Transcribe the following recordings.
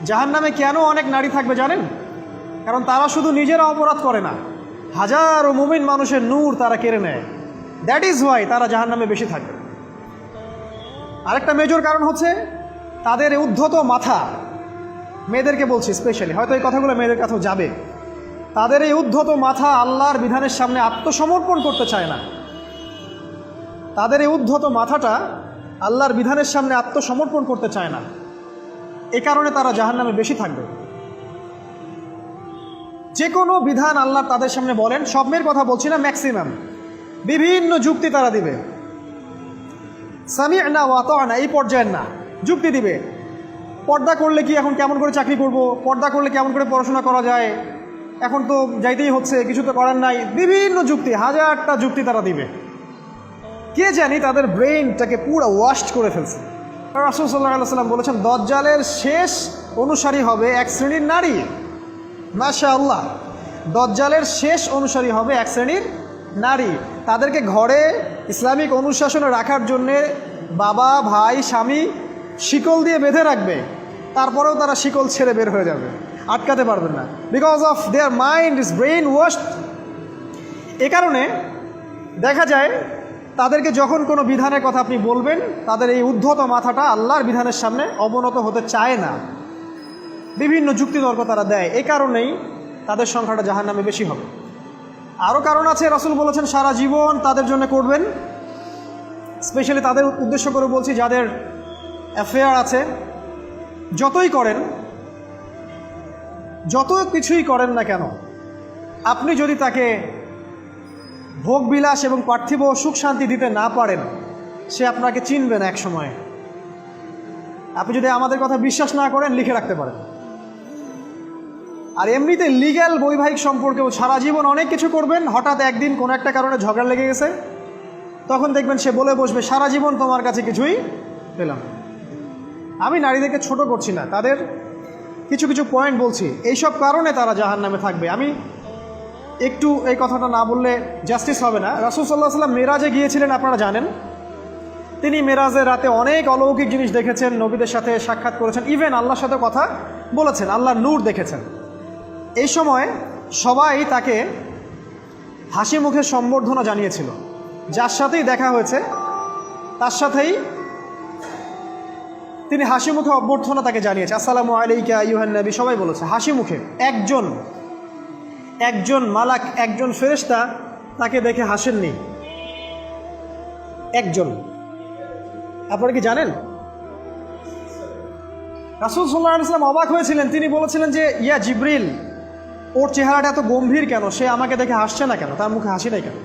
জাহান্নামে কেন অনেক নারী থাকবে জানেন? কারণ তারা শুধু নিজেরা অপরাধ করে না, হাজারো মুমিন মানুষের নূর তারা কেড়ে নেয়। দ্যাট ইজ ওয়াই তারা জাহান্নামে বেশি থাকবে। আরেকটা মেজর কারণ হচ্ছে তাদের উদ্ধত মাথা। মেয়েদেরকে বলছি স্পেশালি, হয়তো এই কথাগুলো মেয়েদের কাছেও যাবে। তাদের এই উদ্ধত মাথা আল্লাহর বিধানের সামনে আত্মসমর্পণ করতে চায় না। তাদের এই উদ্ধত মাথাটা আল্লাহর বিধানের সামনে আত্মসমর্পণ করতে চায় না। এ কারণে তারা জাহান্নামে বেশি থাকবে। যে কোনো বিধান আল্লাহ তাদের সামনে বলেন, সব মেয়ের কথা বলছি না, ম্যাক্সিমাম বিভিন্ন যুক্তি তারা দিবে। সামি'না ওয়া আতা'না এই পর্যায়ের না, যুক্তি দিবে। পর্দা করলে কি এখন কেমন করে চাকরি করব, পর্দা করলে কেমন করে পড়াশোনা করা যায়, এখন তো যাইতেই হচ্ছে, কিছু তো করার নাই। বিভিন্ন যুক্তি, হাজারটা যুক্তি তারা দিবে। কে জানি তাদের ব্রেইনটাকে পুরো ওয়াশ করে ফেলছে। রাসূল সাল্লাল্লাহু আলাইহি ওয়াসাল্লাম বলেছেন, দজ্জালের শেষ অনুসারী হবে এক শ্রেণীর নারী। মাশাআল্লাহ, দজ্জালের শেষ অনুসারী হবে এক শ্রেণীর নারী। তাদেরকে ঘরে ইসলামিক অনুশাসনে রাখার জন্যে বাবা, ভাই, স্বামী শিকল দিয়ে বেঁধে রাখবে, তারপরেও তারা শিকল ছেড়ে বের হয়ে যাবে, আটকাতে পারবেন না। Because of their mind is brainwashed. এ কারণে দেখা যায় তাদেরকে যখন কোনো বিধানের কথা আপনি বলবেন, তাদের এই উদ্ধত মাথাটা আল্লাহর বিধানের সামনে অবনত হতে চায় না। বিভিন্ন যুক্তিতর্ক তারা দেয়। এই কারণেই তাদের সংখ্যাটা জাহান্নামে বেশি হবে। আরও কারণ আছে, রাসূল বলেছেন সারা জীবন তাদের জন্য করবেন। স্পেশালি তাদের উদ্দেশ্য করে বলছি, যাদের অ্যাফেয়ার আছে, যতই করেন, যত কিছুই করেন না কেন, আপনি যদি তাকে ভোগবিলাস এবং পার্থিব সুখ শান্তি দিতে না পারেন, সে আপনাকে চিনবে না এক সময়। আপনি যদি আমাদের কথা বিশ্বাস না করেন, লিখে রাখতে পারেন। আর এমনিতে লিগ্যাল বৈবাহিক সম্পর্কেও সারা জীবন অনেক কিছু করবেন, হঠাৎ একদিন কোনো একটা কারণে ঝগড়া লেগে গেছে, তখন দেখবেন সে বলে বসবে, সারা জীবন তোমার কাছে কিছুই পেলাম। আমি নারীদেরকে ছোট করছি না, তাদের কিছু কিছু পয়েন্ট বলছি। এইসব কারণে তারা জাহান্নামে থাকবে। আমি একটু এই কথাটা না বললে জাস্টিস হবে না। রাসূল সাল্লাল্লাহু আলাইহি ওয়াসাল্লাম মেরাজে গিয়েছিলেন, আপনারা জানেন। তিনি মেরাজের রাতে অনেক অলৌকিক জিনিস দেখেছেন, নবীদের সাথে সাক্ষাৎ করেছেন, ইভেন আল্লাহর সাথে কথা বলেছেন, আল্লাহর নূর দেখেছেন। এই সময় সবাই তাকে হাসি মুখে সম্বর্ধনা জানিয়েছিল। যার সাথেই দেখা হয়েছে তার সাথেই তিনি হাসি মুখে অভ্যর্থনা তাকে জানিয়েছে, আসসালামু আলাইকা আইয়ুহান নবী, সবাই বলেছে হাসি মুখে। একজন মালাক, একজন ফেরেশতা তাকে দেখে হাসেননি, একজন। আপনারা কি জানেন? রাসূল সাল্লাল্লাহু আলাইহি ওয়াসাল্লাম অবাক হয়েছিলেন। তিনি বলেছিলেন যে, ইয়া জিবরিল, ওর চেহারাটা এত গম্ভীর কেন, সে আমাকে দেখে হাসছে না কেন, তার মুখে হাসি নাই কেন?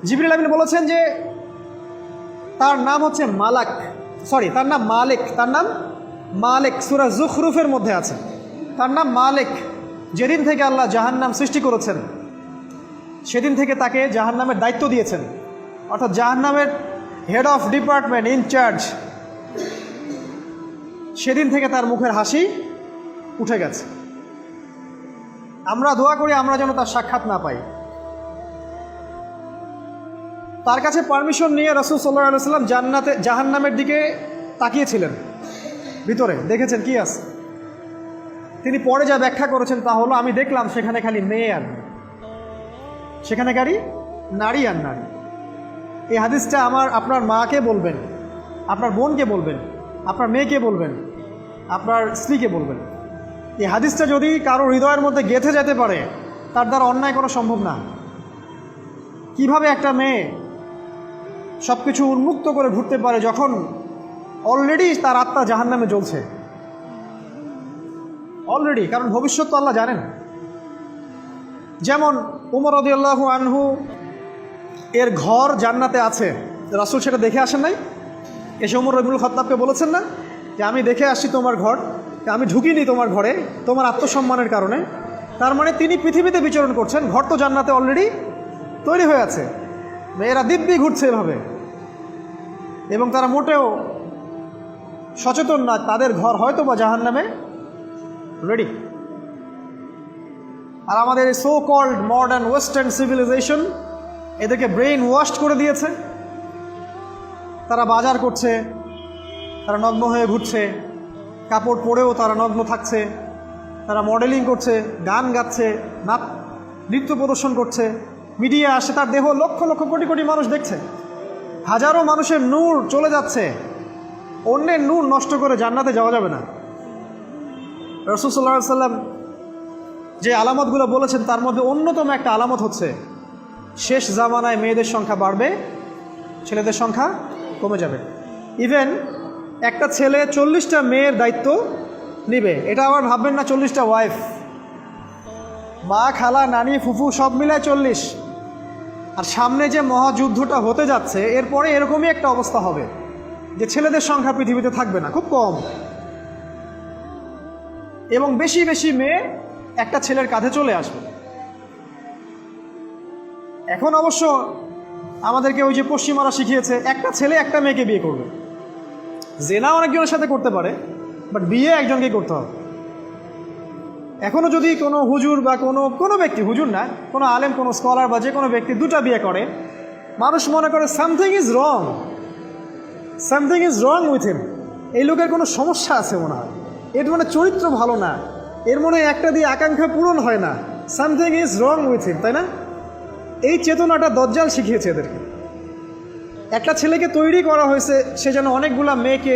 জিবরিল আমিন বলেছেন যে তার নাম হচ্ছে মালাক, সরি তার নাম মালিক, তার নাম মালিক, সূরা যুখরুফের মধ্যে আছে, তার নাম মালিক। যেদিন থেকে আল্লাহ জাহান্নাম সৃষ্টি করেছেন, সেদিন থেকে তাকে জাহান্নামের দায়িত্ব দিয়েছেন, অর্থাৎ জাহান্নামের হেড অফ ডিপার্টমেন্ট, ইনচার্জ। সেদিন থেকে তার মুখের হাসি উঠে গেছে। আমরা দোয়া করি আমরা যেন তার সাক্ষাৎ না পাই। তার কাছে পারমিশন নিয়ে রাসূল সাল্লাল্লাহু আলাইহি ওয়াসাল্লাম জাহান্নামের দিকে তাকিয়েছিলেন, ভিতরে দেখেছেন কি আছে। তিনি পরে যা ব্যাখ্যা করেছেন তা হলো, আমি দেখলাম সেখানে খালি মেয়ে আর মেয়ে, সেখানে খালি নারী আর নারী। এই হাদিসটা আপনার মাকে বলবেন, আপনার বোনকে বলবেন, আপনার মেয়েকে বলবেন, আপনার স্ত্রীকে বলবেন। এই হাদিসটা যদি কারো হৃদয়ের মধ্যে গেঁথে যেতে পারে, তার দ্বারা অন্যায় করা সম্ভব না। কিভাবে একটা মেয়ে সব কিছু উন্মুক্ত করে ঘুরতে পারে যখন অলরেডি তার আত্মা জাহান্নামে জ্বলছে, অলরেডি, কারণ ভবিষ্যৎ তো আল্লাহ জানেন। যেমন উমর রাদিয়াল্লাহু আনহু এর ঘর জান্নাতে আছে, রাসূল সেটা দেখে আসেন নাই? এসে উমর ইবনুল খাত্তাবকে বলেছেন না যে আমি দেখে আসছি তোমার ঘর, আমি ঢুকিনি তোমার ঘরে তোমার আত্মসম্মানের কারণে। তার মানে তিনি পৃথিবীতে বিচরণ করছেন, ঘর তো জান্নাতে অলরেডি তৈরি হয়ে আছে। মেয়েরা দিব্যি ঘুরছে এভাবে, এবং তারা মোটেও সচেতন না তাদের ঘর হয়তো বা জাহান্নামে রেডি। আর আমাদের এই so called modern western civilization এদেরকে ব্রেইন ওয়াশ করে দিয়েছে। তারা বাজার করছে, তারা নগ্ন হয়ে ঘুরছে, কাপড় পরেও তারা নগ্ন থাকছে, তারা মডেলিং করছে, গান গাচ্ছে, নৃত্য প্রদর্শন করছে, মিডিয়া আসে, তার দেহ লক্ষ লক্ষ কোটি কোটি মানুষ দেখছে, হাজারো মানুষের নূর চলে যাচ্ছে। অন্যের নূর নষ্ট করে জান্নাতে যাওয়া যাবে না। রাসূল সাল্লাল্লাহু আলাইহি ওয়াসাল্লাম যে আলামতগুলো বলেছেন তার মধ্যে অন্যতম একটা আলামত হচ্ছে শেষ জামানায় মেয়েদের সংখ্যা বাড়বে, ছেলেদের সংখ্যা কমে যাবে। ইভেন একটা ছেলে 40টা মেয়ের দায়িত্ব নিবে। এটা আবার ভাববেন না 40টা ওয়াইফ, মা, খালা, নানি, ফুফু সব মিলায় 40। আর সামনে যে মহাযুদ্ধটা হতে যাচ্ছে এরপরে এরকমই একটা অবস্থা হবে যে ছেলেদের সংখ্যা পৃথিবীতে থাকবে না, খুব কম, এবং বেশি বেশি মেয়ে একটা ছেলের কাঁধে চলে আসবে। এখন অবশ্য আমাদেরকে ওই যে পশ্চিমারা শিখিয়েছে একটা ছেলে একটা মেয়েকে বিয়ে করবে। জেনা অনেকজনের সাথে করতে পারে, বাট বিয়ে একজনকেই করতে হবে। এখনও যদি কোনো হুজুর বা কোনো ব্যক্তি, হুজুর না, কোনো আলেম, কোনো স্কলার বা যে কোনো ব্যক্তি দুটা বিয়ে করে, মানুষ মনে করে something is wrong, something is wrong with him. এই লোকের কোনো সমস্যা আছে মনে হয়, এর মানে চরিত্র ভালো না, এর মনে একটা দিয়ে আকাঙ্ক্ষা পূরণ হয় না, something is wrong with him, তাই না? এই চেতনাটা দজ্জাল শিখিয়েছে এদেরকে। একটা ছেলেকে তৈরি করা হয়েছে সে যেন অনেকগুলা মেয়েকে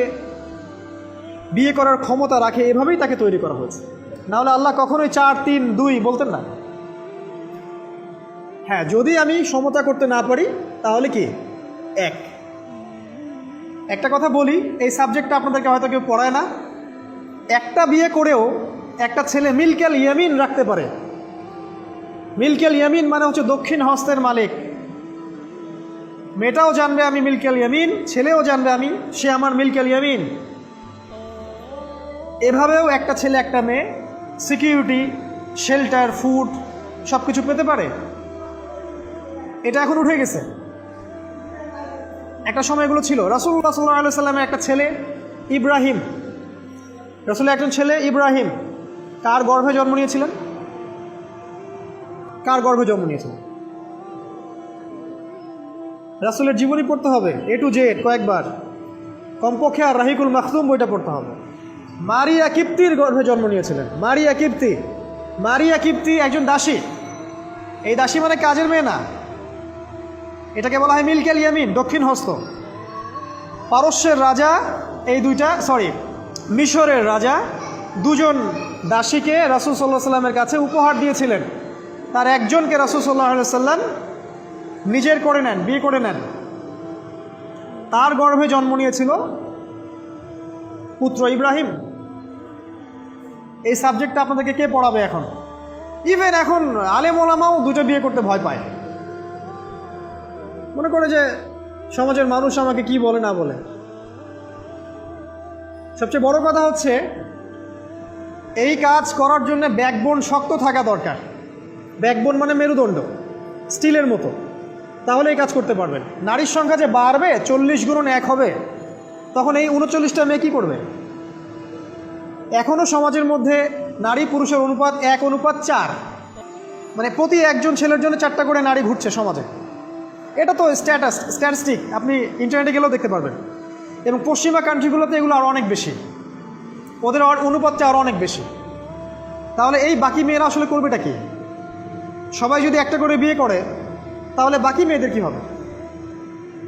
বিয়ে করার ক্ষমতা রাখে, এভাবেই তাকে তৈরি করা হয়েছে। নাহলে আল্লাহ কখনোই 4, 3, 2 বলতেন না। হ্যাঁ, যদি আমি সমতা করতে না পারি তাহলে কি একটা কথা বলি, এই সাবজেক্টটা আপনাদেরকে হয়তো কেউ পড়ায় না। একটা বিয়ে করেও একটা ছেলে মিলকেল ইয়ামিন রাখতে পারে। মিলকেল ইয়ামিন মানে হচ্ছে দক্ষিণ হস্তের মালিক। মেয়েটাও জানবে আমি মিলকেল ইয়ামিন, ছেলেও জানবে সে আমার মিলকেল ইয়ামিন। এভাবেও একটা ছেলে একটা মেয়ে সিকিউরিটি, শেল্টার, ফুড সব কিছু পেতে পারে। এটা এখন উঠে গেছে, একটা সময় এগুলো ছিল। রাসূলুল্লাহ সাল্লাল্লাহু আলাইহি ওয়াসাল্লামের একটা ছেলে ইব্রাহিম, রাসূলের একজন ছেলে ইব্রাহিম কার গর্ভে জন্ম নিয়েছিলেন? কার গর্ভে জন্ম নিয়েছিলেন? রাসূলের জীবনী পড়তে হবে A to Z কয়েকবার, কমপক্ষে আর রাহিকুল মাখতুম বইটা পড়তে হবে। মারিয়া কিপ্তির গর্ভে জন্ম নিয়েছিলেন। মারিয়া কিপ্তি একজন দাসী। এই দাসী মানে কাজের মেয়ে না, এটাকে বলা হয় মিলকেল ইয়ামিন, দক্ষিণ হস্ত। পারস্যের রাজা মিশরের রাজা দুজন দাসীকে রাসূল সাল্লাল্লাহু আলাইহি ওয়াসাল্লামের কাছে উপহার দিয়েছিলেন। তার একজনকে রাসূল সাল্লাল্লাহু আলাইহি ওয়াসাল্লাম নিজের করে নেন, বিয়ে করে নেন। তার গর্ভে জন্ম নিয়েছিল পুত্র ইব্রাহিম। এই সাবজেক্টটা আপনাদেরকে কে পড়াবে এখন? ইভেন এখন আলেম ওলামাও দুটো বিয়ে করতে ভয় পায়, মনে করে যে সমাজের মানুষ আমাকে কি বলে না বলে। সবচেয়ে বড় কথা হচ্ছে এই কাজ করার জন্য ব্যাকবোন শক্ত থাকা দরকার। ব্যাকবোন মানে মেরুদণ্ড, স্টিলের মতো, তাহলে এই কাজ করতে পারবেন। নারীর সংখ্যা যে বাড়বে, 40 গুণন 1 হবে, তখন এই 39টা মেয়ে কী করবে? এখনও সমাজের মধ্যে নারী পুরুষের অনুপাত 1:4, মানে প্রতি একজন ছেলের জন্য 4টা করে নারী ঘুরছে সমাজে। এটা তো স্ট্যাটিস্টিক, আপনি ইন্টারনেটে গেলেও দেখতে পারবেন। এবং পশ্চিমা কান্ট্রিগুলোতে এগুলো আরও অনেক বেশি, ওদের অনুপাতটা আরও অনেক বেশি। তাহলে এই বাকি মেয়েরা আসলে করবেটা কি? সবাই যদি একটা করে বিয়ে করে তাহলে বাকি মেয়েদের কি হবে?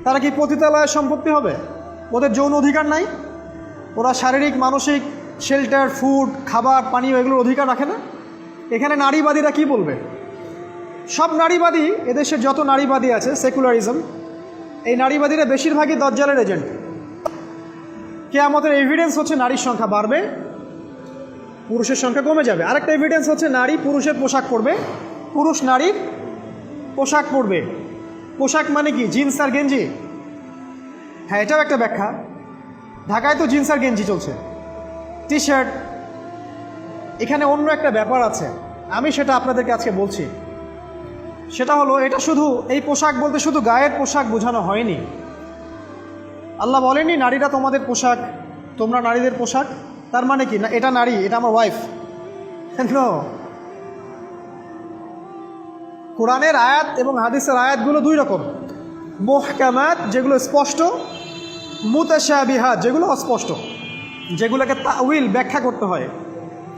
তারা কি পতিতালয়ের সম্পত্তি হবে? ওদের যৌন অধিকার নাই? ওরা শারীরিক, মানসিক, শেল্টার, ফুড, খাবার, পানীয় এগুলোর অধিকার রাখে না? এখানে নারীবাদীরা কি বলবে? সব নারীবাদী, এদেশের যত নারীবাদী আছে, সেকুলারিজম, এই নারীবাদীরা বেশিরভাগই দজ্জালের এজেন্ট। কিয়ামতের এভিডেন্স হচ্ছে নারীর সংখ্যা বাড়বে, পুরুষের সংখ্যা কমে যাবে। আরেকটা এভিডেন্স হচ্ছে নারী পুরুষের পোশাক পরবে, পুরুষ নারীর পোশাক পরবে। পোশাক মানে কি? জিন্স আর গেঞ্জি? হ্যাঁ, এটাও একটা ব্যাখ্যা। ঢাকায় তো জিন্স আর গেঞ্জি চলছে, টি শার্ট। এখানে অন্য একটা ব্যাপার আছে, আমি সেটা আপনাদেরকে আজকে বলছি। সেটা হলো, এটা শুধু এই পোশাক বলতে শুধু গায়ের পোশাক বোঝানো হয়নি। আল্লাহ বলেনি নারীরা তোমাদের পোশাক, তোমরা নারীদের পোশাক। তার মানে কি? না, এটা নারী, এটা আমার ওয়াইফ। নো, কোরআনের আয়াত এবং হাদিসের আয়াতগুলো দুই রকম। মুহকামাত যেগুলো স্পষ্ট, মুতাশাবিহাত যেগুলো অস্পষ্ট। যেগুলোকে তাউইল ব্যাখ্যা করতে হয়।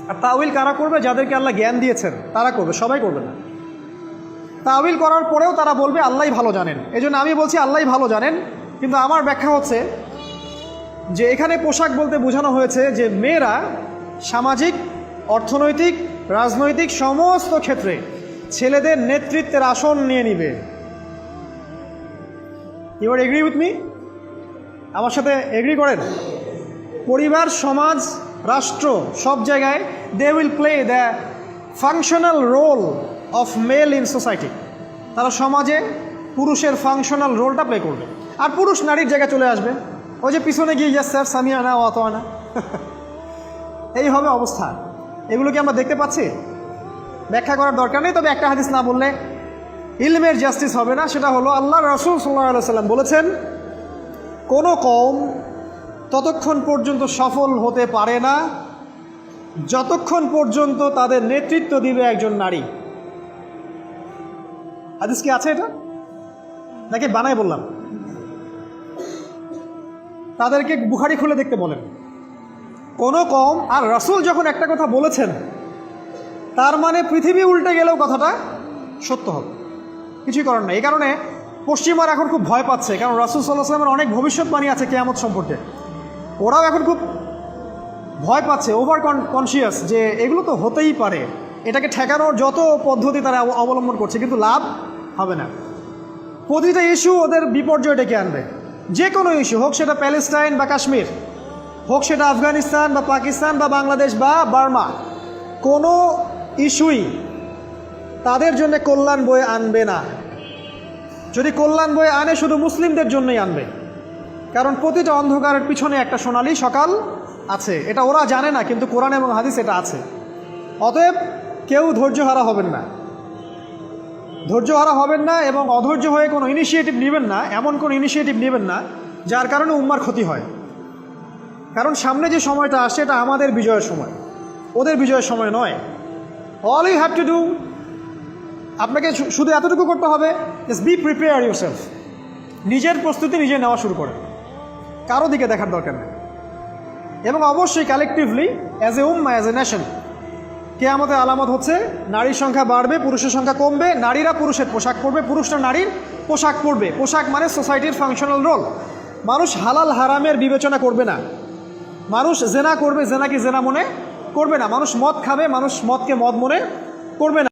আর তাউইল কারা করবে? যাদেরকে আল্লাহ জ্ঞান দিয়েছেন তারা করবে, সবাই করবে না। তাউইল করার পরেও তারা বলবে আল্লাহই ভালো জানেন। এই জন্য আমি বলছি আল্লাহই ভালো জানেন, কিন্তু আমার ব্যাখ্যা হচ্ছে যে এখানে পোশাক বলতে বোঝানো হয়েছে যে মেয়েরা সামাজিক, অর্থনৈতিক, রাজনৈতিক সমস্ত ক্ষেত্রে ছেলেদের নেতৃত্বের আসন নিয়ে নিবে। You are agree with me? আমার সাথে এগ্রি করেন? পরিবার, সমাজ, রাষ্ট্র সব জায়গায় they will play the functional role of male in society. তারা সমাজে পুরুষের ফাংশনাল রোলটা প্লে করবে, আর পুরুষ নারীর জায়গায় চলে আসবে। ওই যে পিছনে গিয়ে ইয়াস স্যার সামিয়া না অত না, এই হবে অবস্থা। এগুলো কি আমরা দেখতে পাচ্ছি? ব্যাখ্যা করার দরকার নেই। তবে একটা হাদিস না বললে ইলমের জাস্টিস হবে না। সেটা হলো আল্লাহ রাসূল সাল্লাল্লাহু আলাইহি ওয়াসাল্লাম বলেছেন, কোনো কওম ততক্ষণ পর্যন্ত সফল হতে পারে না যতক্ষণ পর্যন্ত তাদের নেতৃত্ব দিবে একজন নারী। হাদিস কি আছে এটা, নাকি বানাই বললাম? তাদেরকে বুখারী খুলে দেখতে বলেন। কোনো কওম, আর রাসূল যখন একটা কথা বলেছেন তার মানে পৃথিবী উল্টে গেলেও কথাটা সত্য হবে, কিছুই করার নাই। এই কারণে পশ্চিমারা এখন খুব ভয় পাচ্ছে, কারণ রাসূল সাল্লাল্লাহু আলাইহি ওয়াসাল্লামের অনেক ভবিষ্যৎবাণী আছে কিয়ামত সম্পর্কে। ওরাও এখন খুব ভয় পাচ্ছে, ওভার কনসিয়াস যে এগুলো তো হতেই পারে। এটাকে ঠেকানোর যত পদ্ধতি তারা অবলম্বন করছে, কিন্তু লাভ হবে না। প্রতিটা ইস্যু ওদের বিপর্যয় ডেকে আনবে। যে কোনো ইস্যু হোক, সেটা প্যালেস্টাইন বা কাশ্মীর হোক, সেটা আফগানিস্তান বা পাকিস্তান বা বাংলাদেশ বা বার্মা, কোনো ইস্যুই তাদের জন্য কল্যাণ বয়ে আনবে না। যদি কল্যাণ বয়ে আনে, শুধু মুসলিমদের জন্যই আনবে, কারণ প্রতিটা অন্ধকারের পিছনে একটা সোনালী সকাল আছে। এটা ওরা জানে না, কিন্তু কোরআন এবং হাদিস এটা আছে। অতএব কেউ ধৈর্যহারা হবেন না, ধৈর্যহারা হবেন না, এবং অধৈর্য হয়ে কোনো ইনিশিয়েটিভ নেবেন না, এমন কোনো ইনিশিয়েটিভ নেবেন না যার কারণে উম্মার ক্ষতি হয়। কারণ সামনে যে সময়টা আসছে এটা আমাদের বিজয়ের সময়, ওদের বিজয়ের সময় নয়। All you have to do, আপনাকে শুধু এতটুকু করতে হবে, জাস্ট বি প্রিপেয়ার ইউরসেলফ। নিজের প্রস্তুতি নিজে নেওয়া শুরু করেন, কারো দিকে দেখার দরকার নেই। এবং অবশ্যই collectively as a Umma, as a nation, কিয়ামতের আলামত হচ্ছে নারীর সংখ্যা বাড়বে, পুরুষের সংখ্যা কমবে। নারীরা পুরুষের পোশাক পরবে, পুরুষরা নারীর পোশাক পরবে। পোশাক মানে সোসাইটির ফাংশনাল রোল। মানুষ হালাল হারামের বিবেচনা করবে না। মানুষ জেনা করবে, জেনাকে জেনা মনে করবে না। মানুষ মদ খাবে, মানুষ মদকে মদ মনে করবে না।